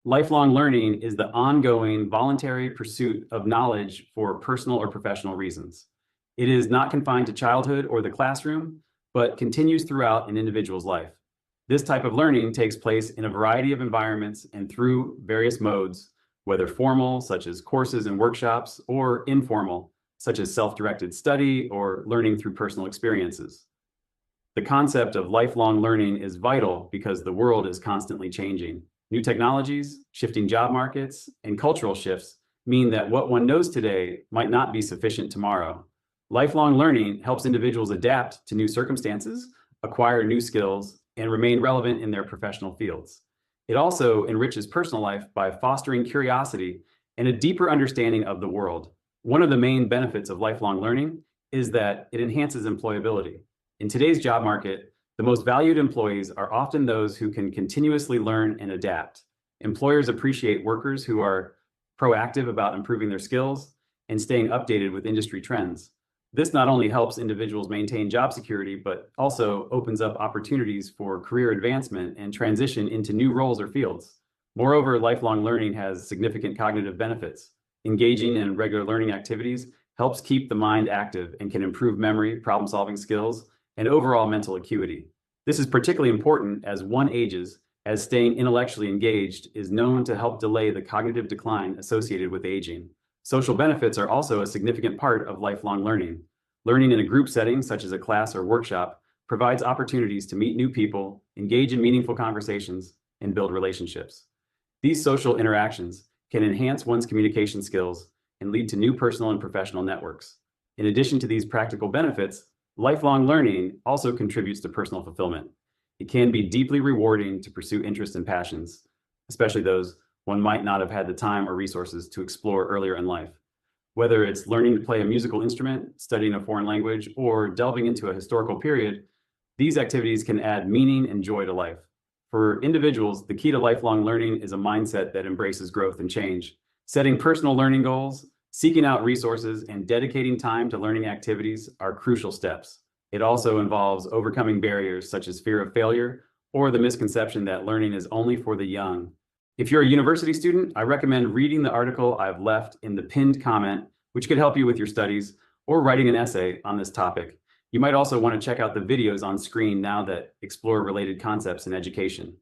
Lifelong learning is the ongoing voluntary pursuit of knowledge for personal or professional reasons. It is not confined to childhood or the classroom, but continues throughout an individual's life. This type of learning takes place in a variety of environments and through various modes, whether formal, such as courses and workshops, or informal, such as self-directed study or learning through personal experiences. The concept of lifelong learning is vital because the world is constantly changing. New technologies, shifting job markets, and cultural shifts mean that what one knows today might not be sufficient tomorrow. Lifelong learning helps individuals adapt to new circumstances, acquire new skills, and remain relevant in their professional fields. It also enriches personal life by fostering curiosity and a deeper understanding of the world. One of the main benefits of lifelong learning is that it enhances employability. In today's job market, the most valued employees are often those who can continuously learn and adapt. Employers appreciate workers who are proactive about improving their skills and staying updated with industry trends. This not only helps individuals maintain job security, but also opens up opportunities for career advancement and transition into new roles or fields. Moreover, lifelong learning has significant cognitive benefits. Engaging in regular learning activities helps keep the mind active and can improve memory, problem-solving skills, and overall mental acuity. This is particularly important as one ages, as staying intellectually engaged is known to help delay the cognitive decline associated with aging. Social benefits are also a significant part of lifelong learning. Learning in a group setting, such as a class or workshop, provides opportunities to meet new people, engage in meaningful conversations, and build relationships. These social interactions can enhance one's communication skills and lead to new personal and professional networks. In addition to these practical benefits, lifelong learning also contributes to personal fulfillment. It can be deeply rewarding to pursue interests and passions, especially those one might not have had the time or resources to explore earlier in life. Whether it's learning to play a musical instrument, studying a foreign language, or delving into a historical period, these activities can add meaning and joy to life. For individuals, the key to lifelong learning is a mindset that embraces growth and change. Setting personal learning goals, seeking out resources, and dedicating time to learning activities are crucial steps. It also involves overcoming barriers such as fear of failure or the misconception that learning is only for the young. If you're a university student, I recommend reading the article I've left in the pinned comment, which could help you with your studies, or writing an essay on this topic. You might also want to check out the videos on screen now that explore related concepts in education.